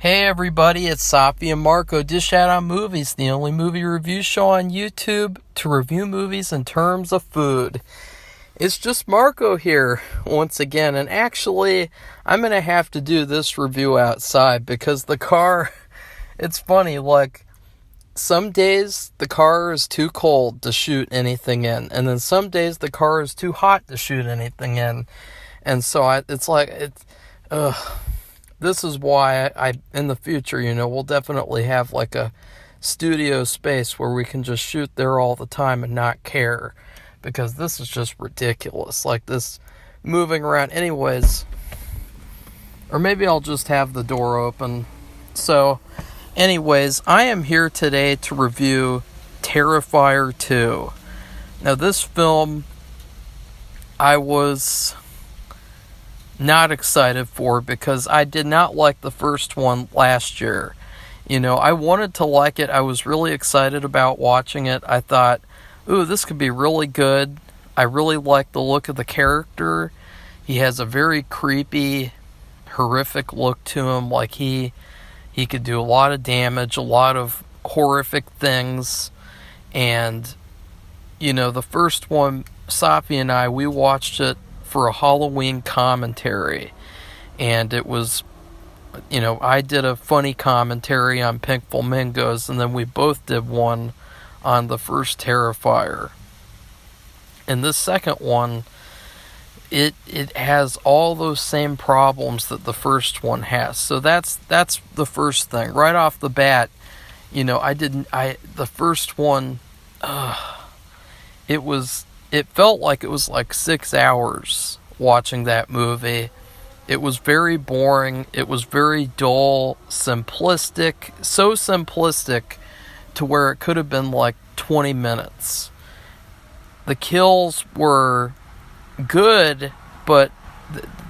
Hey everybody, it's Safi and Marco Dish Out on Movies, the only movie review show on YouTube to review movies in terms of food. It's just Marco here once again, and actually I'm going to have to do this review outside because the car, it's funny, like some days the car is too cold to shoot anything in, and then some days the car is too hot to shoot anything in, and so this is why I in the future, we'll definitely have like a studio space where we can just shoot there all the time and not care, because this is just ridiculous. Like this moving around anyways, or maybe I'll just have the door open. So anyways, I am here today to review Terrifier 2. Now this film I was not excited for because I did not like the first one last year. I wanted to like it. I was really excited about watching it. I thought, ooh, this could be really good. I really like the look of the character. He has a very creepy, horrific look to him. Like he could do a lot of damage, a lot of horrific things. And, the first one, Safi and I, we watched it for a Halloween commentary, and it was, I did a funny commentary on Pink Flamingos, and then we both did one on the first Terrifier. And this second one, it has all those same problems that the first one has. So that's the first thing right off the bat. The first one, it felt like it was like 6 hours watching that movie. It was very boring. It was very dull, simplistic, so simplistic to where it could have been like 20 minutes. The kills were good, but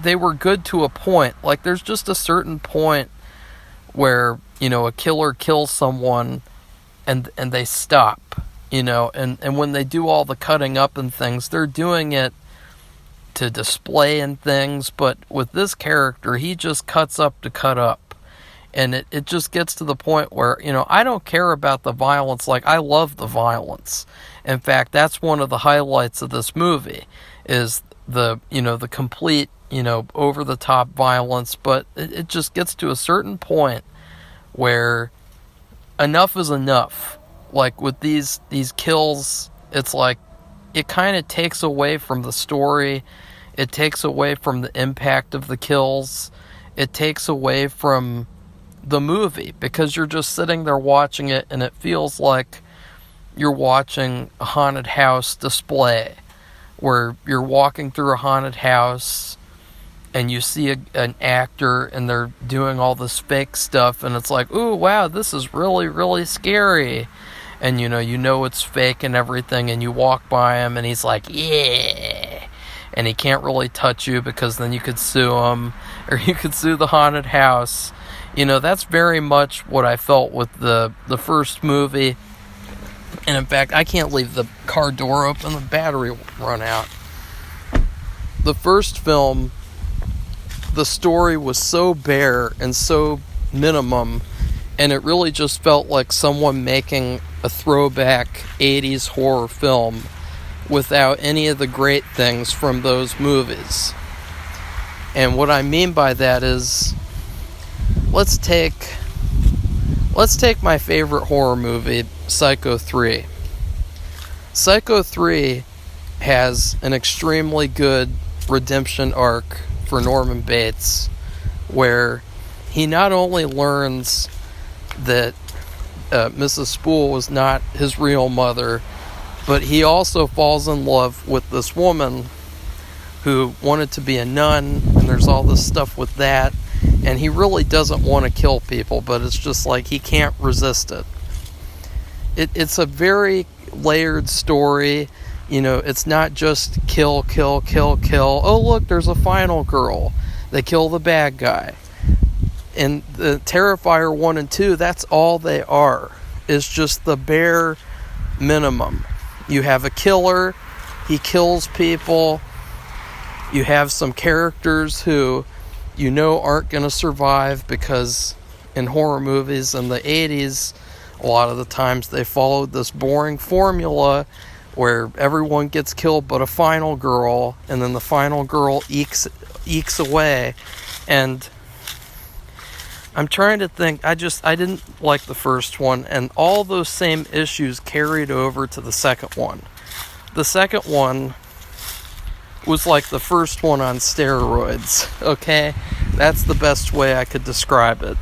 they were good to a point. Like there's just a certain point where, a killer kills someone and they stop. And when they do all the cutting up and things, they're doing it to display and things, but with this character, he just cuts up to cut up. And it just gets to the point where, I don't care about the violence. Like, I love the violence. In fact, that's one of the highlights of this movie, is the complete, over-the-top violence, but it just gets to a certain point where enough is enough. Like with these kills, it's like it kind of takes away from the story. It takes away from the impact of the kills. It takes away from the movie because you're just sitting there watching it and it feels like you're watching a haunted house display where you're walking through a haunted house and you see an actor and they're doing all this fake stuff and it's like, ooh, wow, this is really, really scary. And you know it's fake and everything, and you walk by him and he's like, yeah, and he can't really touch you because then you could sue him, or you could sue the haunted house. That's very much what I felt with the first movie. And in fact, I can't leave the car door open, the battery will run out. The first film, the story was so bare and so minimum, and it really just felt like someone making a throwback 80s horror film without any of the great things from those movies. And what I mean by that is, let's take my favorite horror movie, Psycho 3. Psycho 3 has an extremely good redemption arc for Norman Bates, where he not only learns that Mrs. Spool was not his real mother, but he also falls in love with this woman who wanted to be a nun, and there's all this stuff with that, and he really doesn't want to kill people, but it's just like he can't resist it. It's a very layered story. It's not just kill, kill, kill, kill. Oh, look, there's a final girl. They kill the bad guy. And the Terrifier 1 and 2, that's all they are. It's just the bare minimum. You have a killer, he kills people. You have some characters who aren't going to survive because in horror movies in the 80s, a lot of the times they followed this boring formula where everyone gets killed but a final girl, and then the final girl ekes away. And I'm trying to think, I didn't like the first one, and all those same issues carried over to the second one. The second one was like the first one on steroids, okay? That's the best way I could describe it.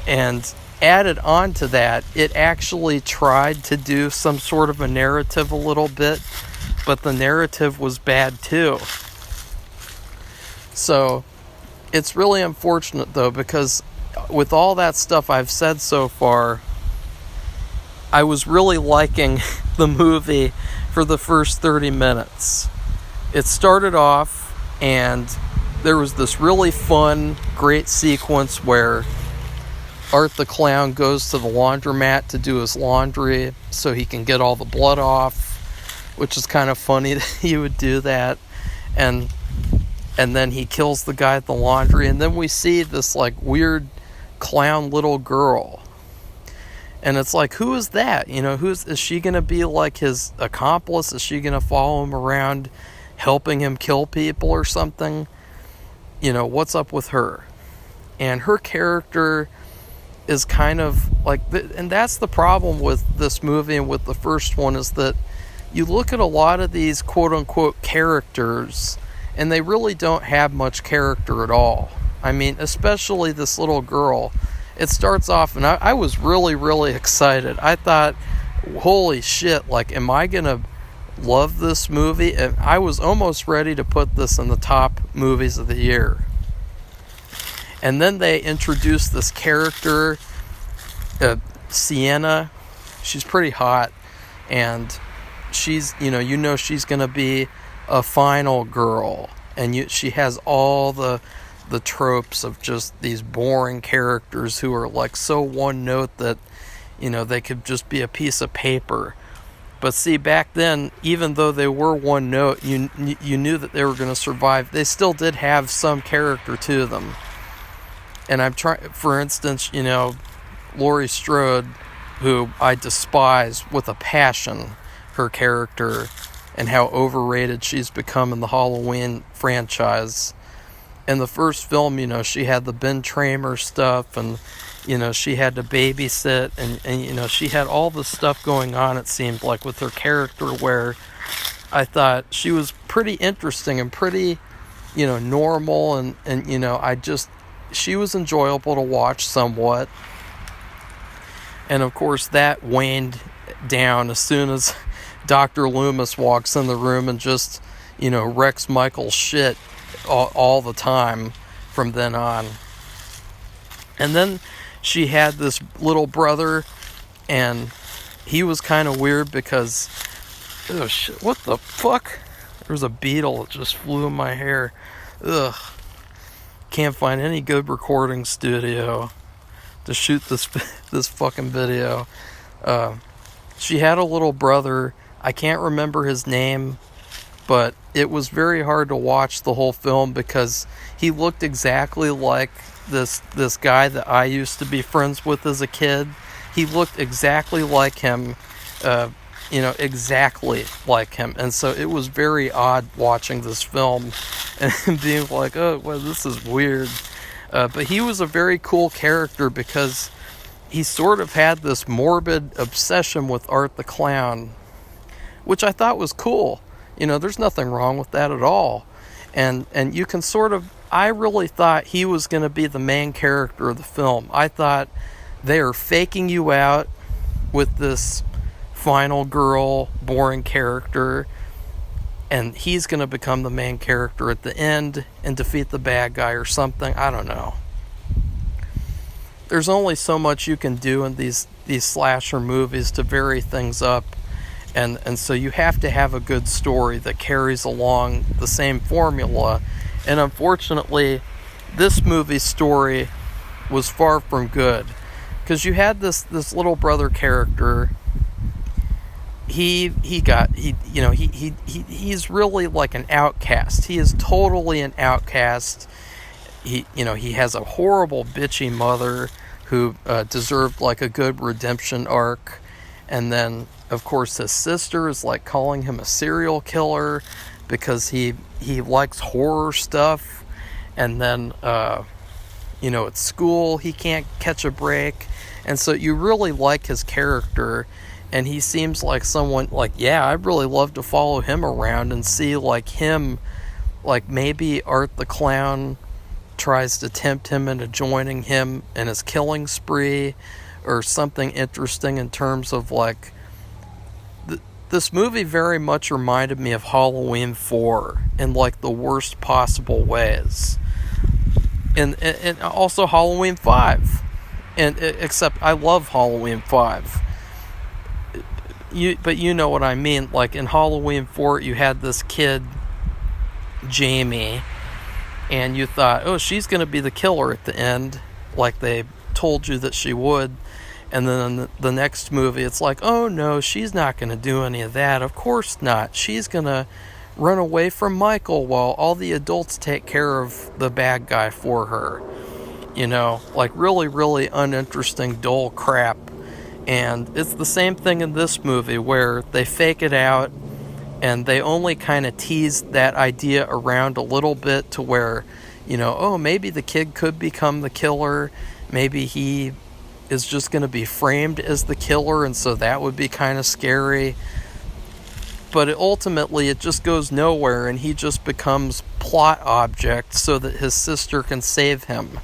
And added on to that, it actually tried to do some sort of a narrative a little bit, but the narrative was bad too. So it's really unfortunate though, because with all that stuff I've said so far, I was really liking the movie for the first 30 minutes. It started off and there was this really fun, great sequence where Art the Clown goes to the laundromat to do his laundry so he can get all the blood off, which is kind of funny that he would do that. And then he kills the guy at the laundry, and then we see this like weird clown little girl. And it's like, who is that? You know, is she going to be like his accomplice? Is she going to follow him around helping him kill people or something? You know, what's up with her? And her character is kind of like, and that's the problem with this movie and with the first one, is that you look at a lot of these quote-unquote characters and they really don't have much character at all. I mean, especially this little girl. It starts off, and I was really, really excited. I thought, holy shit, like, am I going to love this movie? And I was almost ready to put this in the top movies of the year. And then they introduced this character, Sienna. She's pretty hot, and she's, she's going to be a final girl, and she has all the tropes of just these boring characters who are like so one note that they could just be a piece of paper. But see, back then, even though they were one note, you knew that they were going to survive. They still did have some character to them. And I'm trying, for instance, Laurie Strode, who I despise with a passion, her character and how overrated she's become in the Halloween franchise. In the first film, she had the Ben Tramer stuff, and, she had to babysit, and she had all this stuff going on, it seemed like, with her character, where I thought she was pretty interesting and pretty, normal, and she was enjoyable to watch somewhat. And of course, that waned down as soon as Dr. Loomis walks in the room and just, wrecks Michael's shit all the time from then on. And then she had this little brother, and he was kind of weird because, oh shit, what the fuck? There was a beetle that just flew in my hair. Ugh. Can't find any good recording studio to shoot this fucking video. She had a little brother. I can't remember his name, but it was very hard to watch the whole film because he looked exactly like this guy that I used to be friends with as a kid. He looked exactly like him, exactly like him. And so it was very odd watching this film and being like, oh, well, this is weird. But he was a very cool character because he sort of had this morbid obsession with Art the Clown, which I thought was cool. There's nothing wrong with that at all. And you can I really thought he was going to be the main character of the film. I thought they are faking you out with this final girl, boring character, and he's going to become the main character at the end and defeat the bad guy or something. I don't know. There's only so much you can do in these slasher movies to vary things up. And so you have to have a good story that carries along the same formula. And unfortunately, this movie's story was far from good. Because you had this little brother character. He's really like an outcast. He is totally an outcast. he has a horrible bitchy mother who deserved like a good redemption arc. And then of course his sister is like calling him a serial killer because he likes horror stuff. And then at school he can't catch a break. And so you really like his character, and he seems like someone like, yeah, I'd really love to follow him around and see like him, like maybe Art the Clown tries to tempt him into joining him in his killing spree, or something interesting in terms of like this movie very much reminded me of Halloween 4 in like the worst possible ways, and also Halloween 5, and except I love Halloween 5. But you know what I mean. Like in Halloween 4, you had this kid, Jamie, and you thought, oh, she's going to be the killer at the end, like they told you that she would. And then the next movie, it's like, oh no, she's not going to do any of that. Of course not. She's going to run away from Michael while all the adults take care of the bad guy for her. Like really, really uninteresting, dull crap. And it's the same thing in this movie where they fake it out and they only kind of tease that idea around a little bit to where, oh, maybe the kid could become the killer. Maybe he is just going to be framed as the killer, and so that would be kind of scary. But ultimately it just goes nowhere, and he just becomes plot object so that his sister can save him.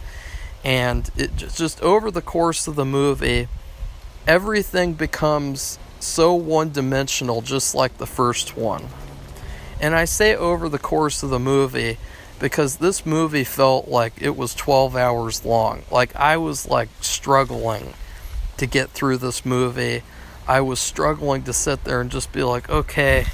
And it just over the course of the movie, everything becomes so one-dimensional, just like the first one. And I say over the course of the movie because this movie felt like it was 12 hours long. Like I was like struggling to get through this movie. I was struggling to sit there and just be like, okay,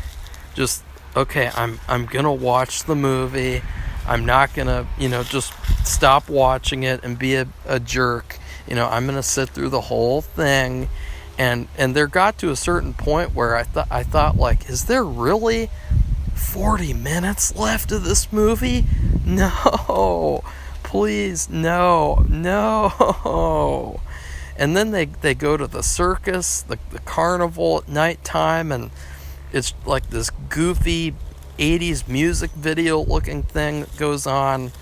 I'm gonna watch the movie. I'm not gonna, just stop watching it and be a jerk. I'm gonna sit through the whole thing. And there got to a certain point where I thought like, is there really 40 minutes left of this movie? No, please, no. And then they go to the circus, the carnival at nighttime, and it's like this goofy 80s music video looking thing that goes on.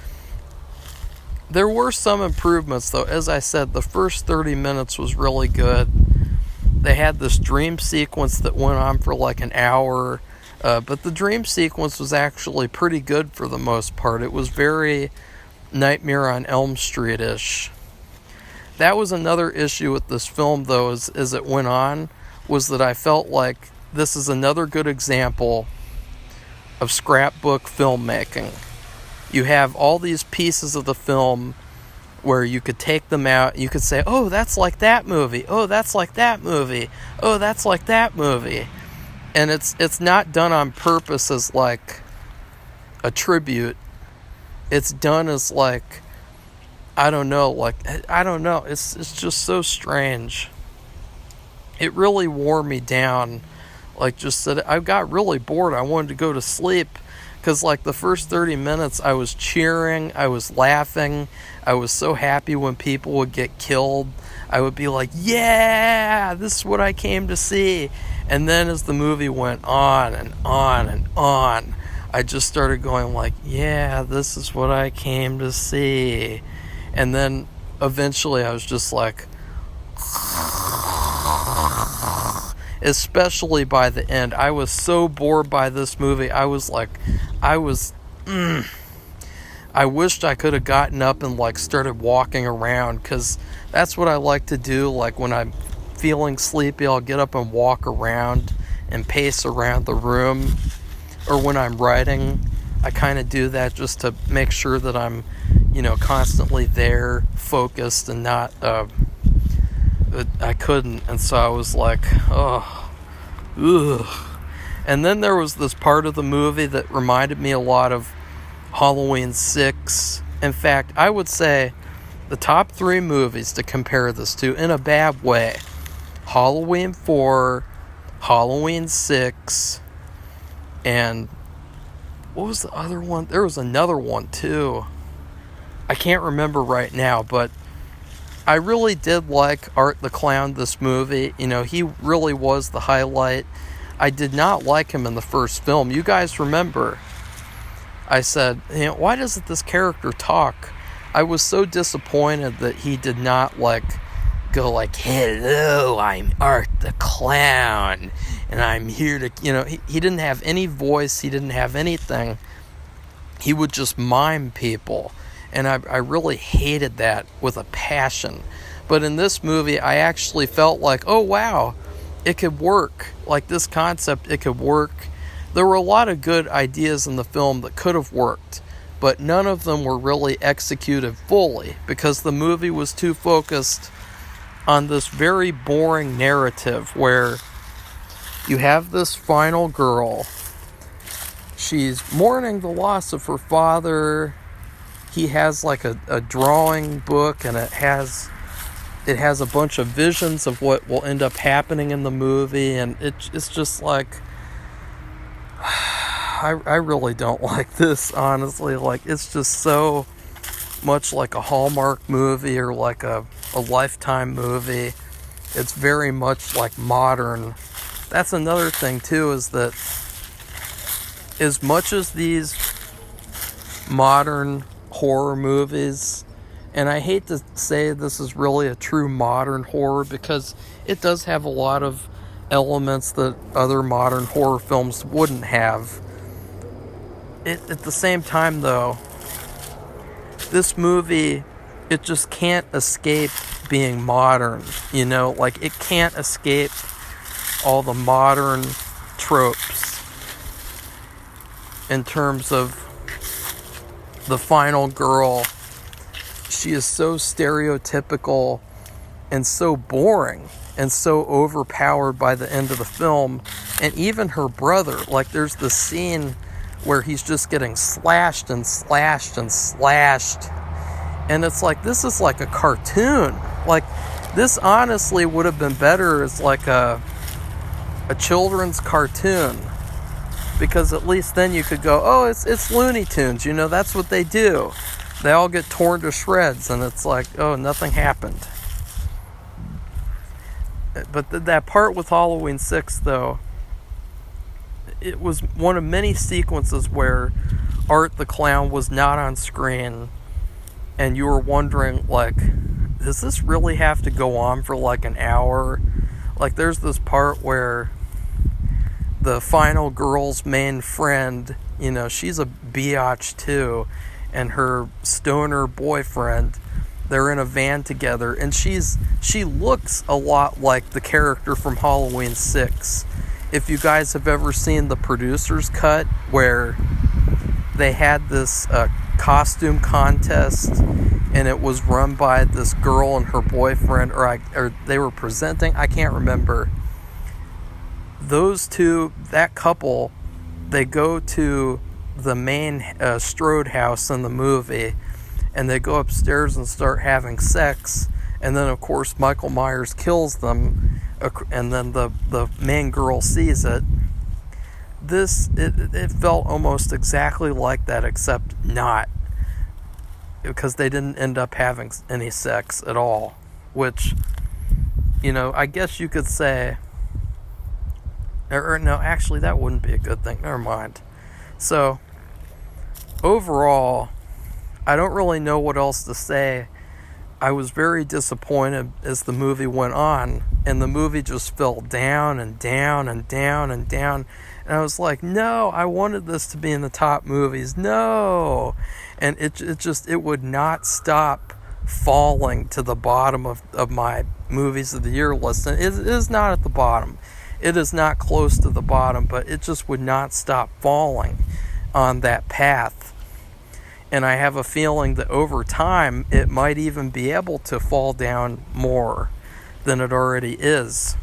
There were some improvements though. As I said, the first 30 minutes was really good. They had this dream sequence that went on for like an hour, but the dream sequence was actually pretty good for the most part. It was very Nightmare on Elm Street-ish. That was another issue with this film though, as it went on, was that I felt like this is another good example of scrapbook filmmaking. You have all these pieces of the film where you could take them out, you could say, oh, that's like that movie, oh, that's like that movie, oh, that's like that movie. And it's not done on purpose as like a tribute. It's done as like, I don't know, it's just so strange. It really wore me down. Like, just that I got really bored. I wanted to go to sleep. Because, like, the first 30 minutes, I was cheering, I was laughing, I was so happy when people would get killed. I would be like, yeah, this is what I came to see. And then as the movie went on and on and on, I just started going like, yeah, this is what I came to see. And then eventually I was just like, especially by the end. I was so bored by this movie. I wished I could have gotten up and like started walking around, because that's what I like to do. Like when I'm feeling sleepy, I'll get up and walk around and pace around the room. Or when I'm writing, I kind of do that just to make sure that I'm, constantly there, focused, and not, I couldn't. And so I was like, oh, ugh. And then there was this part of the movie that reminded me a lot of Halloween 6. In fact, I would say the top 3 movies to compare this to, in a bad way: Halloween 4, Halloween 6, and what was the other one? There was another one too. I can't remember right now, but I really did like Art the Clown, this movie. You know, he really was the highlight. I did not like him in the first film. You guys remember, I said, you know, why doesn't this character talk? I was so disappointed that he did not, like, go like, hello, I'm Art the Clown, and I'm here to, you know, he didn't have any voice, he didn't have anything. He would just mime people, and I really hated that with a passion. But in this movie, I actually felt like, oh wow, it could work. Like, this concept, it could work. There were a lot of good ideas in the film that could have worked, but none of them were really executed fully, because the movie was too focused on this very boring narrative where you have this final girl. She's mourning the loss of her father. He has like a drawing book, and it has a bunch of visions of what will end up happening in the movie, and it's just like, I really don't like this, honestly. Like, it's just so much like a Hallmark movie or like a Lifetime movie. It's very much like modern. That's another thing too, is that as much as these modern horror movies, and I hate to say this is really a true modern horror, because it does have a lot of elements that other modern horror films wouldn't have. At the same time, though, this movie, it just can't escape being modern, you know? Like, it can't escape all the modern tropes in terms of the final girl. She is so stereotypical and so boring and so overpowered by the end of the film. And even her brother, like, there's this scene where he's just getting slashed and slashed and slashed, and it's like, this is like a cartoon. Like, this honestly would have been better as like a children's cartoon, because at least then you could go, oh, it's Looney Tunes, you know, that's what they do. They all get torn to shreds, and it's like, oh, nothing happened. But that part with Halloween 6, though, it was one of many sequences where Art the Clown was not on screen, and you were wondering, like, does this really have to go on for like an hour? Like, there's this part where the final girl's main friend, you know, she's a biatch too, and her stoner boyfriend, they're in a van together, and she looks a lot like the character from Halloween 6. If you guys have ever seen the producer's cut, where they had this costume contest, and it was run by this girl and her boyfriend, or they were presenting, I can't remember. Those two, that couple, they go to the main Strode house in the movie, and they go upstairs and start having sex, and then of course Michael Myers kills them, and then the main girl sees it. It felt almost exactly like that, except not, because they didn't end up having any sex at all, which, you know, I guess you could say, or no, actually that wouldn't be a good thing, never mind. So overall, I don't really know what else to say. I was very disappointed as the movie went on, and the movie just fell down and down and down and down, and I was like, no, I wanted this to be in the top movies, no. And it would not stop falling to the bottom of my movies of the year list. And it is not at the bottom, it is not close to the bottom, but it just would not stop falling on that path. And I have a feeling that over time, it might even be able to fall down more than it already is.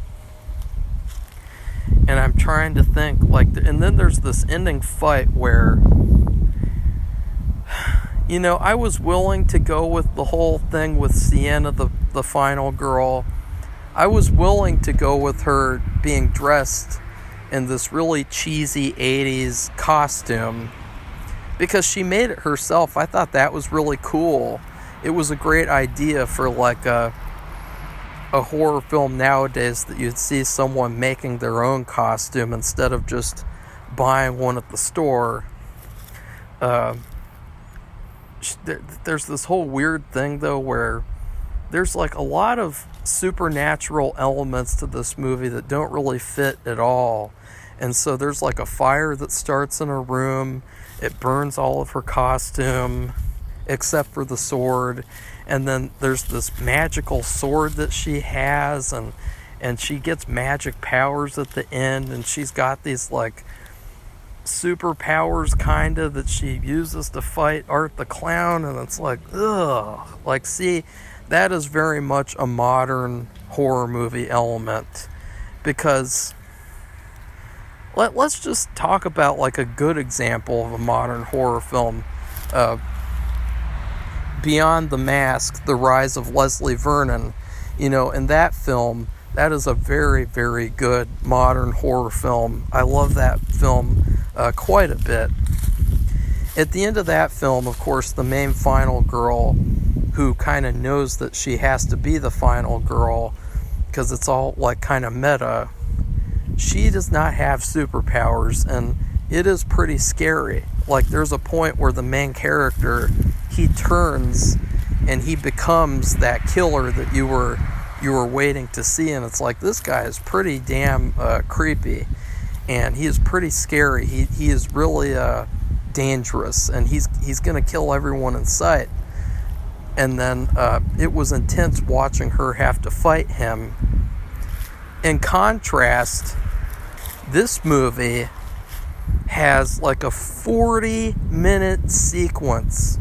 And I'm trying to think, like, and then there's this ending fight where, you know, I was willing to go with the whole thing with Sienna, the final girl. I was willing to go with her being dressed in this really cheesy 80s costume, because she made it herself. I thought that was really cool. It was a great idea for like a horror film nowadays, that you'd see someone making their own costume instead of just buying one at the store. There's this whole weird thing though where there's like a lot of supernatural elements to this movie that don't really fit at all. And so there's like a fire that starts in her room. It burns all of her costume except for the sword. And then there's this magical sword that she has, and she gets magic powers at the end, and she's got these like superpowers kind of that she uses to fight Art the Clown. And it's like, ugh. Like, see, that is very much a modern horror movie element, because let's just talk about like a good example of a modern horror film. Beyond the Mask, The Rise of Leslie Vernon. In that film, that is a very, very good modern horror film. I love that film quite a bit. At the end of that film, of course, the main final girl, who kind of knows that she has to be the final girl because it's all like kind of meta, she does not have superpowers, and it is pretty scary. Like, there's a point where the main character, he turns and he becomes that killer that you were waiting to see, and it's like, this guy is pretty damn creepy, and he is pretty scary. He is really dangerous, and he's gonna kill everyone in sight. And then it was intense watching her have to fight him. In contrast, this movie has like a 40-minute sequence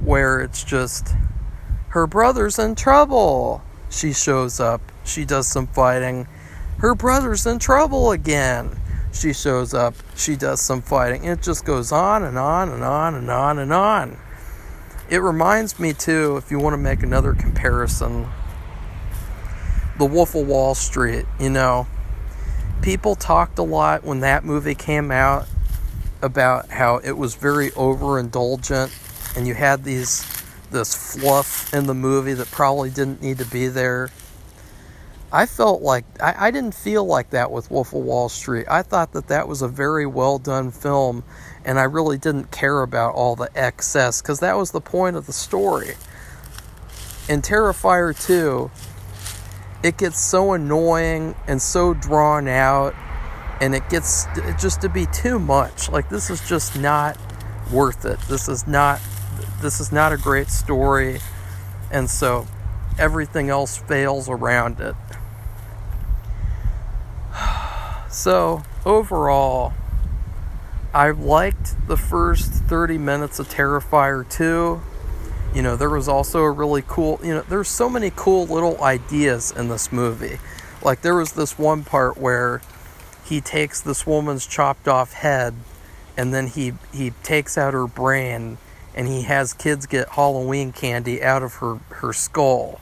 where it's just, her brother's in trouble. She shows up. She does some fighting. Her brother's in trouble again. She shows up. She does some fighting. It just goes on and on and on and on and on. It reminds me too, if you want to make another comparison, The Wolf of Wall Street. People talked a lot when that movie came out about how it was very overindulgent, and you had this fluff in the movie that probably didn't need to be there. I felt like I didn't feel like that with Wolf of Wall Street. I thought that was a very well done film, and I really didn't care about all the excess, because that was the point of the story. In Terrifier 2, it gets so annoying and so drawn out, and it gets just to be too much. Like, this is just not worth it. This is not a great story, and so everything else fails around it. So overall, I liked the first 30 minutes of Terrifier 2. There was also a really cool, there's so many cool little ideas in this movie. Like, there was this one part where he takes this woman's chopped off head, and then he takes out her brain, and he has kids get Halloween candy out of her skull.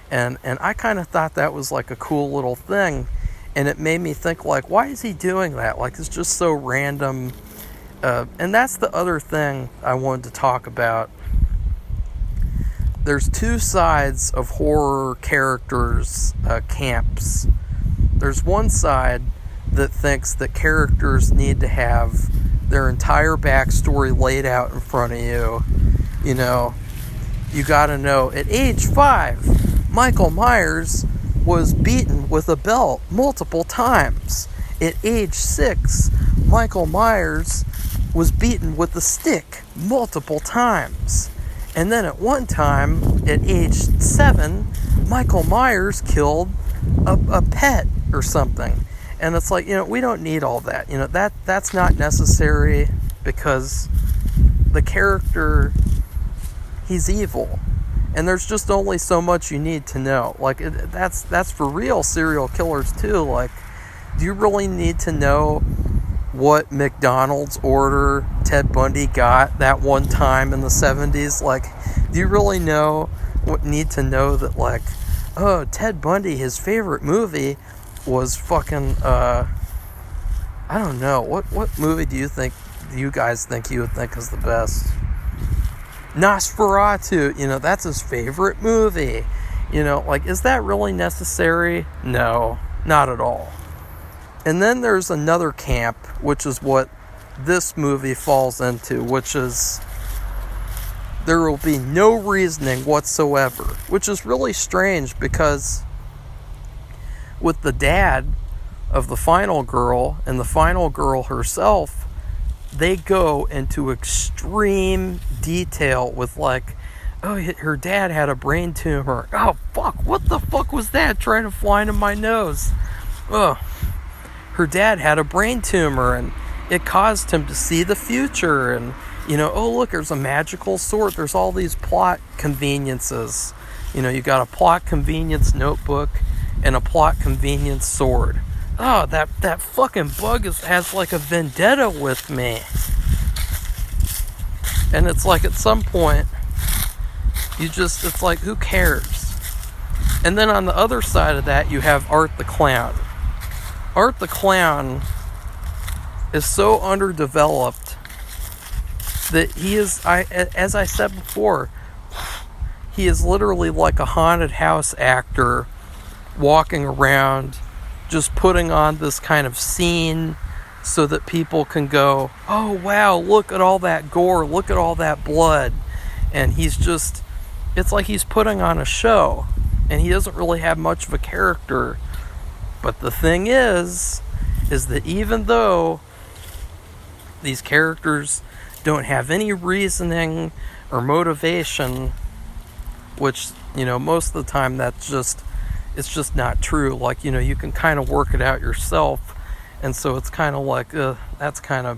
And I kind of thought that was like a cool little thing. And it made me think, like, why is he doing that? Like, it's just so random. And that's the other thing I wanted to talk about. There's two sides of horror characters' camps. There's one side that thinks that characters need to have their entire backstory laid out in front of you. You gotta know, at age 5, Michael Myers was beaten with a belt multiple times. At age 6, Michael Myers was beaten with a stick multiple times. And then at one time, at age 7, Michael Myers killed a pet or something. And it's like, we don't need all that. That's not necessary, because the character, he's evil. And there's just only so much you need to know. Like, that's for real serial killers too. Like, do you really need to know what McDonald's order Ted Bundy got that one time in the 70s? Like, do you really need to know that, like, oh, Ted Bundy, his favorite movie was fucking, I don't know, what movie do you think you guys think he would think is the best? Nosferatu, that's his favorite movie. Like, is that really necessary? No, not at all. And then there's another camp, which is what this movie falls into, which is there will be no reasoning whatsoever, which is really strange because with the dad of the final girl and the final girl herself, they go into extreme detail with like, oh, her dad had a brain tumor. Oh, fuck, what the fuck was that trying to fly into my nose? Ugh. Her dad had a brain tumor and it caused him to see the future. And, oh, look, there's a magical sword. There's all these plot conveniences. You got a plot convenience notebook and a plot convenience sword. Oh, that fucking bug has like a vendetta with me. And it's like at some point, it's like, who cares? And then on the other side of that, you have Art the Clown. Art the Clown is so underdeveloped that he is, as I said before, he is literally like a haunted house actor walking around just putting on this kind of scene so that people can go, oh wow, look at all that gore, look at all that blood. And it's like he's putting on a show and he doesn't really have much of a character. But the thing is that even though these characters don't have any reasoning or motivation, which, most of the time it's just not true. Like, you can kind of work it out yourself. And so it's kind of like, that's kind of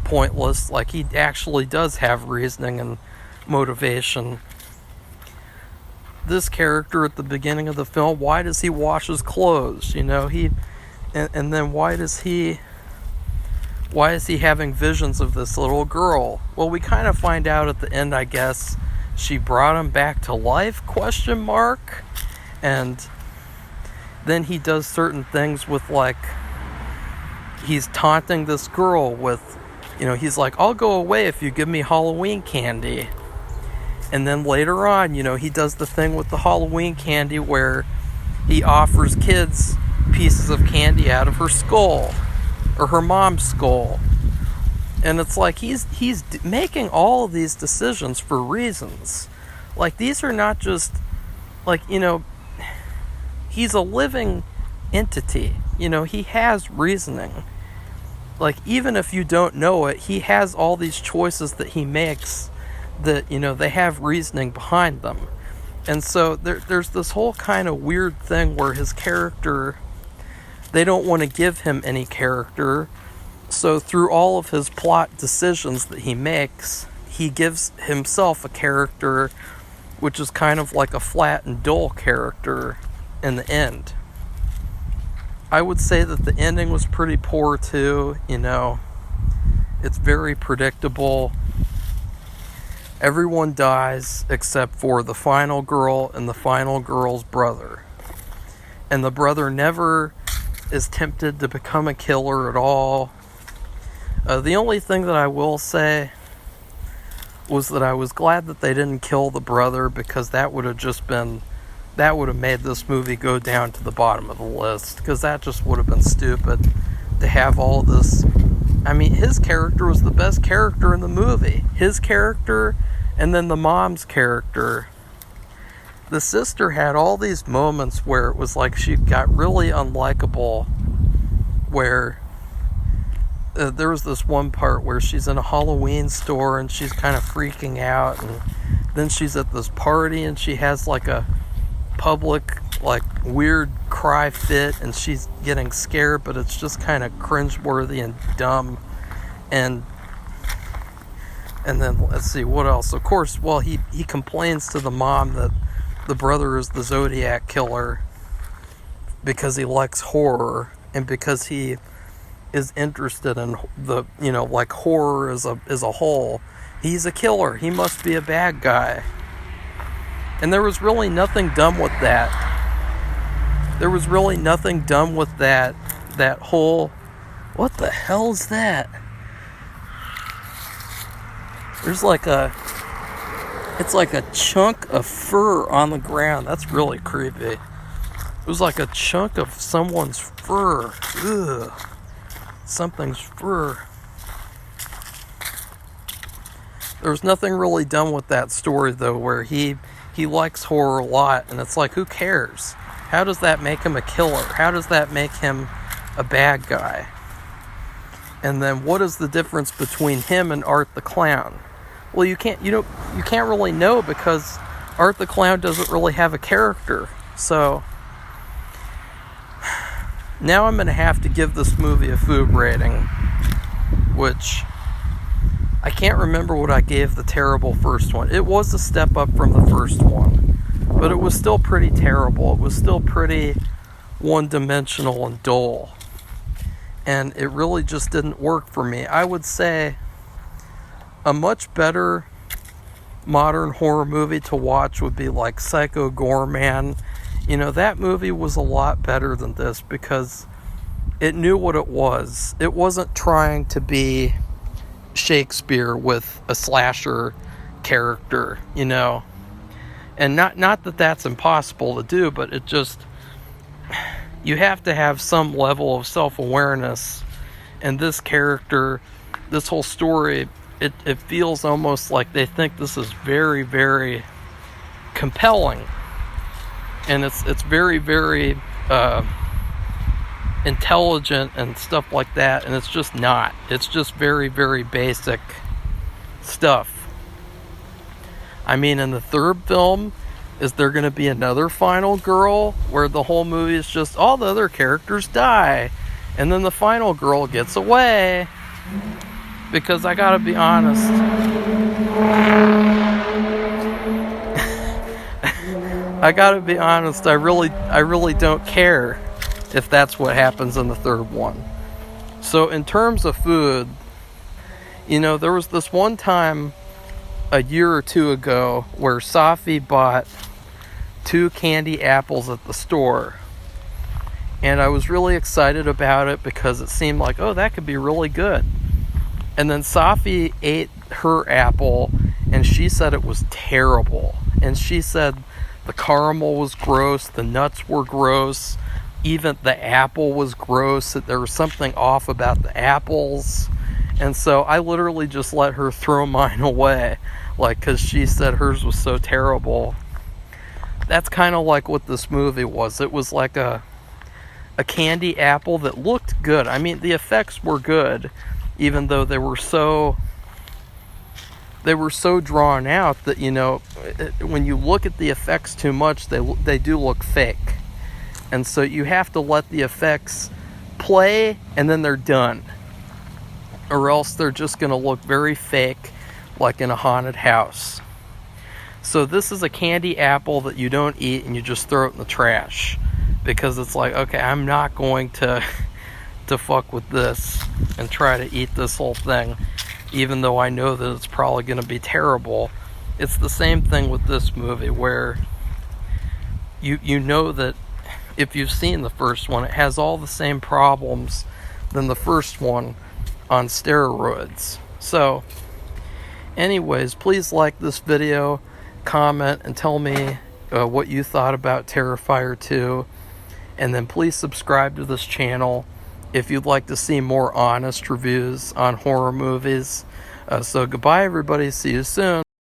pointless. Like, he actually does have reasoning and motivation. This character at the beginning of the film, why does he wash his clothes? And then why is he having visions of this little girl? Well, we kind of find out at the end, I guess, she brought him back to life, ? And then he does certain things with, like, he's taunting this girl with, he's like, I'll go away if you give me Halloween candy. And then later on, he does the thing with the Halloween candy where he offers kids pieces of candy out of her skull, or her mom's skull. And it's like he's making all of these decisions for reasons. Like, these are not just, like, he's a living entity. He has reasoning. Like, even if you don't know it, he has all these choices that he makes that, they have reasoning behind them. And so there's this whole kind of weird thing where his character, they don't want to give him any character. So through all of his plot decisions that he makes, he gives himself a character which is kind of like a flat and dull character in the end. I would say that the ending was pretty poor too. It's very predictable. Everyone dies except for the final girl and the final girl's brother. And the brother never is tempted to become a killer at all. The only thing that I will say was that I was glad that they didn't kill the brother, because that would have made this movie go down to the bottom of the list, because that just would have been stupid to have all this. I mean, his character was the best character in the movie. His character, and then the mom's character. The sister had all these moments where it was like she got really unlikable, where there was this one part where she's in a Halloween store and she's kind of freaking out, and then she's at this party and she has like a public, like, weird cry fit, and she's getting scared, but it's just kind of cringeworthy and dumb. And then, let's see, what else? Of course, well, he complains to the mom that the brother is the Zodiac killer because he likes horror, and because he is interested in the, like, horror as a whole. He's a killer. He must be a bad guy. And there was really nothing done with that. There was really nothing done with that whole... What the hell is that? There's like it's like a chunk of fur on the ground. That's really creepy. It was like a chunk of someone's fur. Ugh. Something's fur. There's nothing really done with that story, though, where he likes horror a lot, and it's like, who cares? How does that make him a killer? How does that make him a bad guy? And then what is the difference between him and Art the Clown? Well, you can't really know, because Art the Clown doesn't really have a character. So now I'm going to have to give this movie a food rating, which I can't remember what I gave the terrible first one. It was a step up from the first one, but it was still pretty terrible. It was still pretty one-dimensional and dull. And it really just didn't work for me. I would say a much better modern horror movie to watch would be like Psycho Goreman. You know, that movie was a lot better than this because it knew what it was. It wasn't trying to be Shakespeare with a slasher character, you know. And not that that's impossible to do, but it just, you have to have some level of self-awareness. And this character, this whole story, it feels almost like they think this is very, very compelling. And it's very, very intelligent and stuff like that, and it's just not. It's just very, very basic stuff. I mean, in the third film, is there going to be another final girl where the whole movie is just all the other characters die and then the final girl gets away? Because I gotta be honest, I really don't care if that's what happens in the third one. So in terms of food, you know, there was this one time a year or two ago where Safi bought 2 candy apples at the store. And I was really excited about it because it seemed like, oh, that could be really good. And then Safi ate her apple and she said it was terrible. And she said the caramel was gross, the nuts were gross, even the apple was gross, that there was something off about the apples. And so I literally just let her throw mine away, like, because she said hers was so terrible. That's kind of like what this movie was. It was like a candy apple that looked good. I mean, the effects were good, even though they were so drawn out that, you know, when you look at the effects too much, they do look fake. And so you have to let the effects play and then they're done, or else they're just going to look very fake, like in a haunted house. So this is a candy apple that you don't eat and you just throw it in the trash, because it's like, okay, I'm not going to fuck with this and try to eat this whole thing, even though I know that it's probably going to be terrible. It's the same thing with this movie, where you know that if you've seen the first one, it has all the same problems than the first one on steroids. So anyways, please like this video, comment, and tell me what you thought about Terrifier 2. And then please subscribe to this channel if you'd like to see more honest reviews on horror movies. So goodbye, everybody. See you soon.